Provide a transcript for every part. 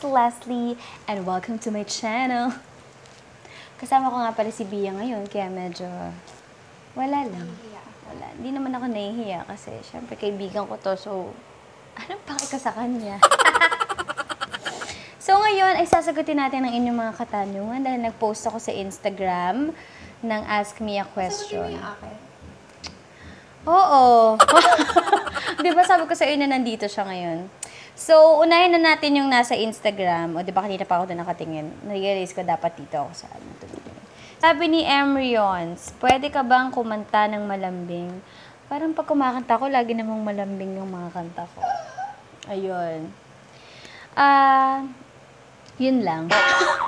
Leslie and welcome to my channel. Kasama ko nga pala si Bia ngayon kaya medyo wala lang. Wala. Hindi naman ako nahihiya kasi syempre kaibigan ko to so anong paki ko sa kanya? So ngayon ay sasagutin natin ang inyong mga katanungan dahil nag-post ako sa Instagram ng Ask Me a Question. Sagutin mo yung akin? Oo. Di ba sabi ko sa iyo na nandito siya ngayon? So, unahin na natin yung nasa Instagram. O, di ba kanina pa ako doon nakatingin. Na-realize ko dapat dito ako sa ano. Sabi ni Emryons, pwede ka bang kumanta ng malambing? Parang pag kumakanta ko, lagi namang malambing yung mga kanta ko. Ayun. Yun lang.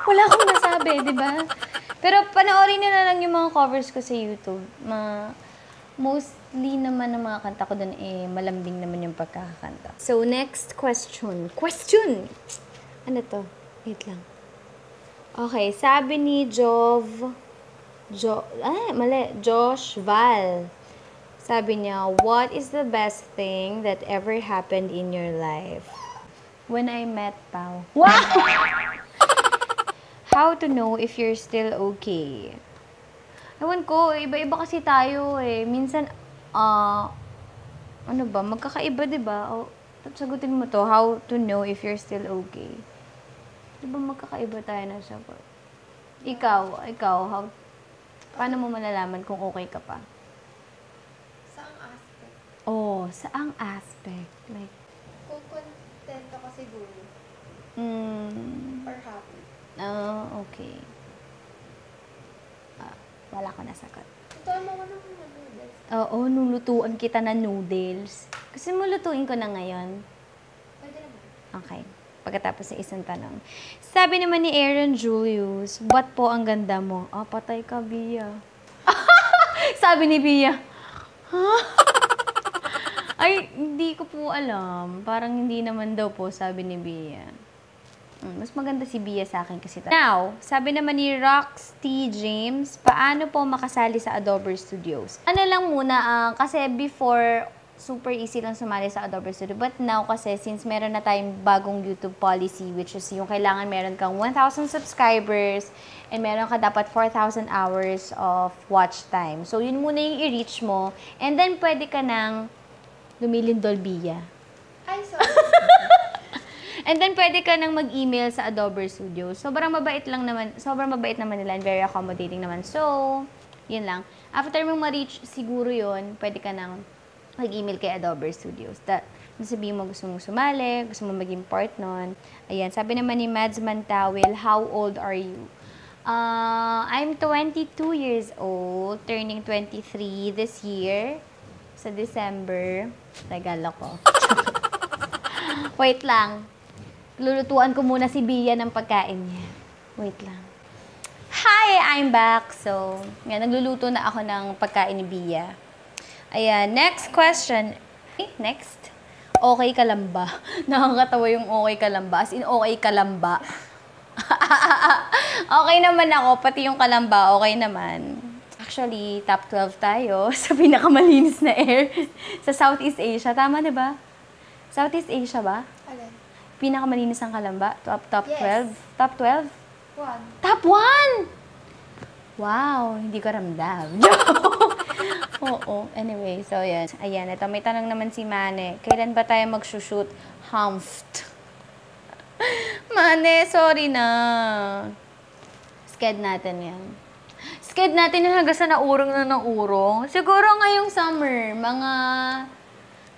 Wala akong masabi, di ba? Pero panoorin nyo na lang yung mga covers ko sa YouTube. Mostly naman ng mga kanta ko doon malambing naman yung pagkakakanta. So, next question. Question! Ano to? Wait lang. Okay, sabi ni Josh Val. Sabi niya, what is the best thing that ever happened in your life? When I met Pao. Wow! How to know if you're still okay? Ewan ko, iba-iba kasi tayo eh. Minsan, ano ba, magkakaiba, di ba? O, sagutin mo to, how to know if you're still okay. Di ba magkakaiba tayo na sagot? Ikaw, paano mo malalaman kung okay ka pa? Saang aspect? Oh, saang aspect? Like, Kung kontento ka siguro. Or happy. Okay. Wala ko nasagot. Ito mo ko ng noodles. Oo, nulutuan kita ng noodles. Kasi mo lutuin ko na ngayon. Pwede naman. Okay. Pagkatapos ng isang tanong. Sabi naman ni Aaron Julius, ba't po ang ganda mo? Patay ka, Bia. Sabi ni Bia. Ay, hindi ko po alam. Parang hindi naman daw po, sabi ni Bia. Mas maganda si Bia sa akin kasi. Now, sabi naman ni Rox T. James, paano po makasali sa Adobe Studios? Ano lang muna, kasi before, super easy lang sumali sa Adobe Studio. But now kasi, since meron na tayong bagong YouTube policy, which is yung kailangan meron kang 1,000 subscribers and meron ka dapat 4,000 hours of watch time. So, yun muna yung i-reach mo. And then, pwede ka nang lumilindol, Bia. Ay, sorry. And then, pwede ka nang mag-email sa Adobe Studio. Sobrang mabait naman nila and very accommodating naman. So, yun lang. After mong ma-reach siguro yun, pwede ka nang mag-email kay Adobe Studios. Sabihin mo gusto mong sumali, gusto mong maging part nun. Ayan, sabi naman ni Mads Mantawil, how old are you? I'm 22 years old, turning 23 this year, sa December. Tagal ako. Wait lang. Lulutuan ko muna si Bia ng pagkain niya. Wait lang. Hi! I'm back! So, yan, nagluluto na ako ng pagkain ni Bia. Ayan, next question. Next. Okay ka lang ba? Nakakatawa yung okay ka lang ba? As in, okay ka lang ba? Okay naman ako, pati yung kalamba, okay naman. Actually, top 12 tayo sa pinakamalinis na air sa Southeast Asia. Tama, di ba? Southeast Asia ba? Alin? Pinakamalinis ang kalamba? Top Yes. 12? Top 12? 1. Top 1! Wow, hindi ko ramdam. Oo, anyway, so yan. Ayan, ito may tanong naman si Mane. Kailan ba tayo magsushoot? Humphed. Mane, sorry na. Sked natin yan. Sked natin yung hanggang sa naurong na naurong. Siguro ngayong summer, mga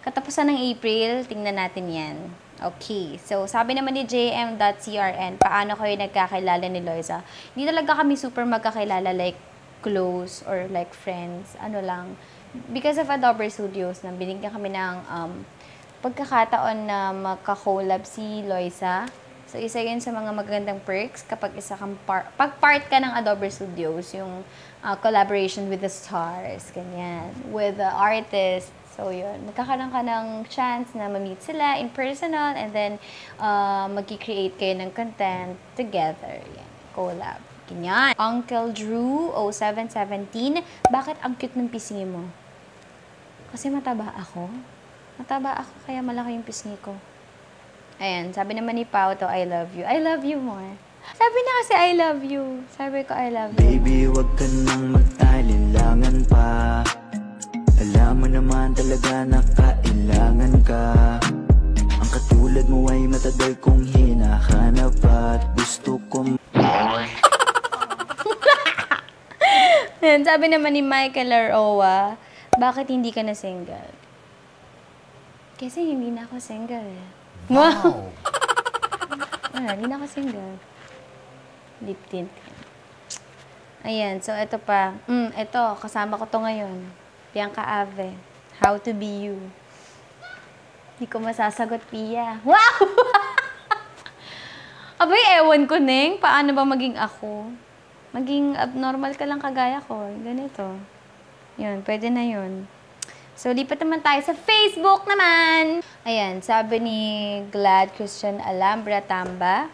katapusan ng April, tingnan natin yan. Okay, so sabi naman ni jm.crn, paano kayo nagkakilala ni Loiza? Hindi talaga kami super magkakilala like close or like friends. Ano lang, because of Adobe Studios, na binigyan kami ng pagkakataon na magka-collab si Loiza. So, isa yun sa mga magagandang perks kapag pag part ka ng Adobe Studios, yung collaboration with the stars, ganyan, with the artists. So, yun. Magkakaroon ka ng chance na ma-meet sila in personal and then mag-create kayo ng content together. Yan. Collab. Ganyan. Uncle Drew, 0717. Bakit ang cute ng pisngi mo? Kasi mataba ako. Mataba ako, kaya malaki yung pisngi ko. Ayan, sabi naman ni Pao to, I love you. I love you more. Sabi niya kasi, I love you. Sabi ko, I love you. Baby, wag ka nang magtalilangan pa. Alam mo naman talaga na kailangan ka. Ang katulad mo ay matagal kong hinahanap at gusto kong... Ayan, sabi naman ni Michael Aroa, bakit hindi ka na single? Kasi hindi na ako single. Wow! Wala, hindi na ako single. Lip tint. Ayan, so ito pa. Ito, kasama ko to ngayon. Bianca Ave. How to be you. Hindi ko masasagot, Pia. Wow! Abay, ewan ko, Neng. Paano ba maging ako? Maging abnormal ka lang kagaya ko. Ganito. Yun, pwede na yun. So, lipat naman tayo sa Facebook naman. Ayan, sabi ni Glad Christian Alhambra Tamba.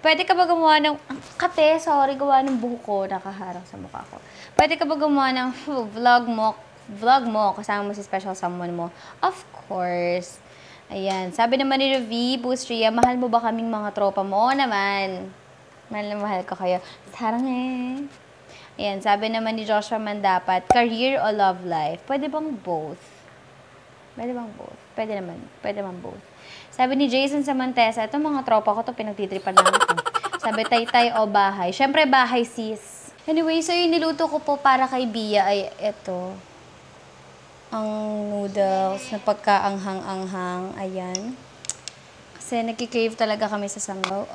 Pwede ka ba gumawa ng... Kate, sorry, gawa ng buhok ko. Nakaharang sa mukha ko. Pwede ka ba gumawa ng vlog mo kasama mo si special someone mo? Of course. Ayan, sabi naman ni Ravi Bustria, mahal mo ba kaming mga tropa mo? Oo naman. Mahal na mahal ko kayo. Sarang eh. Ayan, sabi naman ni Joshua Mandapat, career o love life? Pwede bang both? Pwede bang both? Pwede naman. Pwede naman both. Sabi ni Jason Samantesa, itong mga tropa ko to pinagtitripan namin to. Sabi, taytay o bahay? Siyempre, bahay, sis. Anyway, so yung niluto ko po para kay Bia ay ito. Ang noodles na pagkaanghang-anghang. Ayan. Kasi nagkikrave talaga kami sa sabaw.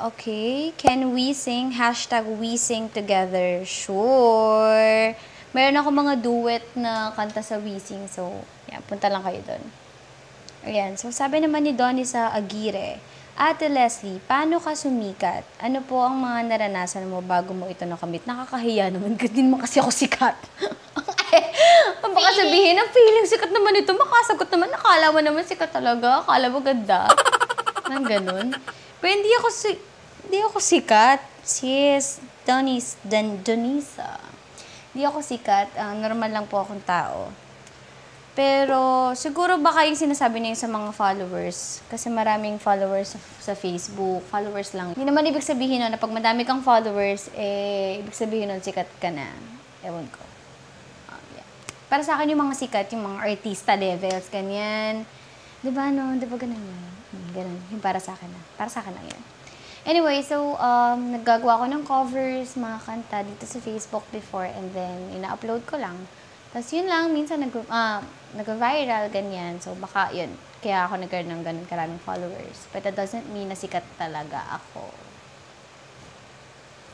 Okay. Can we sing? Hashtag we sing together. Sure. Meron ako mga duet na kanta sa we sing. So, yeah, punta lang kayo doon. Ayan. So, sabi naman ni Donnie sa Aguirre, Ate Leslie, paano ka sumikat? Ano po ang mga naranasan mo bago mo ito nakamit? Nakakahiya naman. Hindi mo kasi ako sikat. Baka sabihin, ang feeling sikat naman ito. Makasagot naman. Nakala mo naman sikat talaga. Akala mo ganda. Nang ganun. Pero hindi ako sikat. Sis, Donisa. Hindi ako sikat. Normal lang po akong tao. Pero, siguro baka yung sinasabi niya sa mga followers. Kasi maraming followers sa Facebook. Followers lang. Hindi naman ibig sabihin nun na pag madami kang followers, ibig sabihin nun sikat ka na. Ewan ko. Yeah. Para sa akin yung mga sikat, yung mga artista levels, ganyan. Diba, no? Diba ganun yun? Ganun. Yung para sa akin na. Para sa akin lang yun. Anyway, so, naggagawa ko ng covers, mga kanta dito sa Facebook before, and then, ina-upload ko lang. Tapos, yun lang, minsan nag-viral, ganyan. So, baka, yun. Kaya ako nagkaroon ng ganun karaming followers. But that doesn't mean na sikat talaga ako.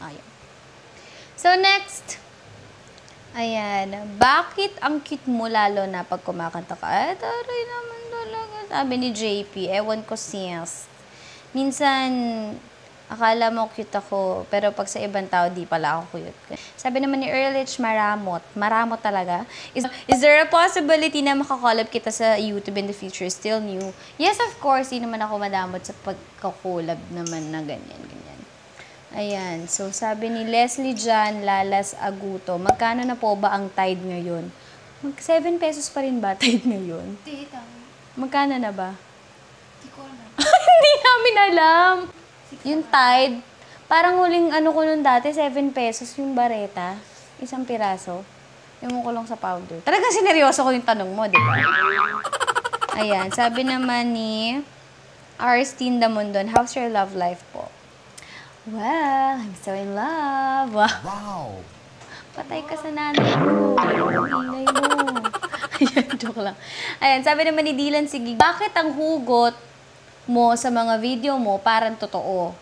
Ayan. So, next. Ayan. Bakit ang cute mo lalo na pag kumakanta ka? Taray naman talaga. Sabi ni JP, ewan ko sis. Minsan, akala mo cute ako, pero pag sa ibang tao, di pala ako cute. Sabi naman ni Earlich, maramot. Maramot talaga. Is there a possibility na makakollab kita sa YouTube in the future? Still new? Yes, of course. Di naman ako madamot sa pagkakollab naman na ganyan. Ayan. So, sabi ni Leslie Jan Lalas Aguto, magkano na po ba ang Tide ngayon? 7 pesos pa rin ba Tide ngayon? Hindi, tama. Magkano na ba? Hindi ko alam. Hindi namin alam. Yung Tide, parang huling ano ko nun dati, 7 pesos yung bareta. Isang piraso. Yung ko lang sa powder. Talagang sineryoso ko yung tanong mo, di ba? Ayan. Sabi naman ni Arstin Damondon, how's your love life po? Well, I'm so in love. Wow! Patay ka sa nanay mo. Ingay mo. Ayan, joke lang. Ayan, sabi naman ni Dylan Sige, bakit ang hugot mo sa mga video mo parang totoo?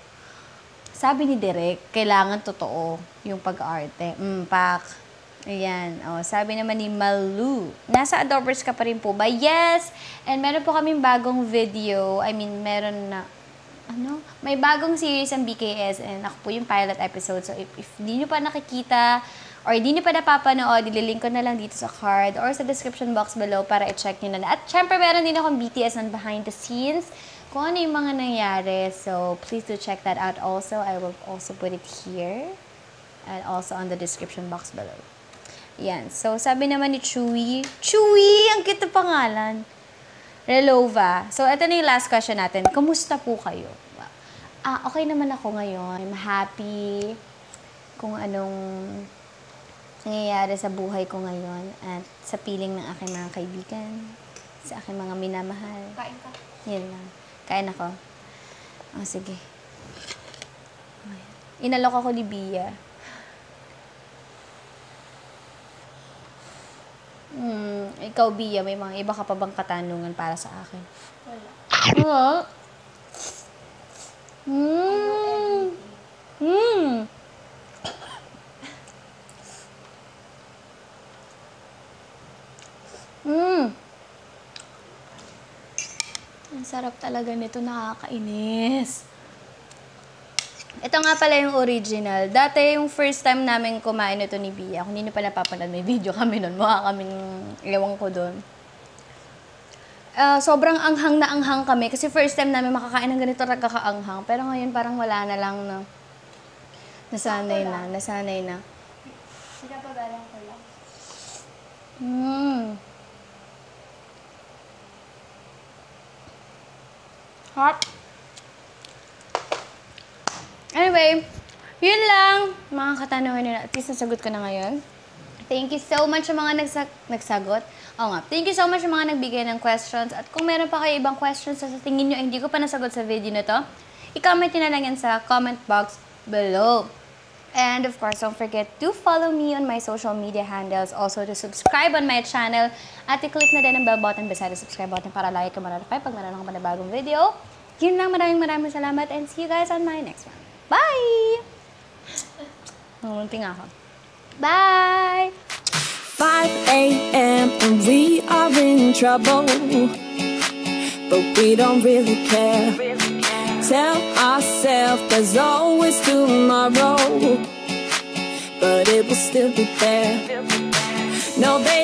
Sabi ni Derek, kailangan totoo yung pag-arte. Pak. Ayan. Sabi naman ni Malu, nasa Adorbers ka pa rin po ba? Yes! And meron po kaming bagong video. I mean, meron na may bagong series ang BKS and ako po yung pilot episode. So, if di nyo pa nakikita or di nyo pa napapanood, ililink ko na lang dito sa card or sa description box below para i-check nyo na. At syempre, meron din akong BTS on behind the scenes kung ano yung mga nangyari. So, please do check that out also. I will also put it here and also on the description box below. Yan. So, sabi naman ni Chewy, ang cute na pangalan. Relova. So, ito na yung last question natin. Kumusta po kayo? Okay naman ako ngayon. I'm happy kung anong nangyayari sa buhay ko ngayon at sa piling ng aking mga kaibigan, sa aking mga minamahal. Kain ka. Yan lang. Kain ako. Oh, sige. Inalok ako ni Bia. Ikaw, Bia, may mga iba ka pa bang katanungan para sa akin? Wala. Wala? Ang sarap talaga nito, nakakainis. Ito nga pala yung original. Dati yung first time namin kumain ito ni Bia. Kung hindi nyo pa napapanood, may video kami nun. Mukha kaming ewan ko doon. Sobrang anghang na anghang kami. Kasi first time namin makakain ng ganito kakaanghang. Pero ngayon parang wala na lang na. Nasanay na. Pinapagalang ko lang. Hot. Anyway, yun lang. Mga katanungan nila. At least nasagot ko na ngayon. Thank you so much sa mga nagsagot. Oo nga. Thank you so much sa mga nagbigay ng questions. At kung meron pa kayo ibang questions sa tingin nyo hindi ko pa nasagot sa video na to, i-comment nyo na lang yan sa comment box below. And of course, don't forget to follow me on my social media handles. Also to subscribe on my channel. At i-click na din ang bell button beside the subscribe button para lagi ka ma-notify pag meron akong panibagong video. Yun lang. Maraming salamat and see you guys on my next one. Bye! Munti nga ako. Bye! 5 a.m. and we are in trouble, but we don't really care. Tell ourselves there's always tomorrow, but it will still be there. No, they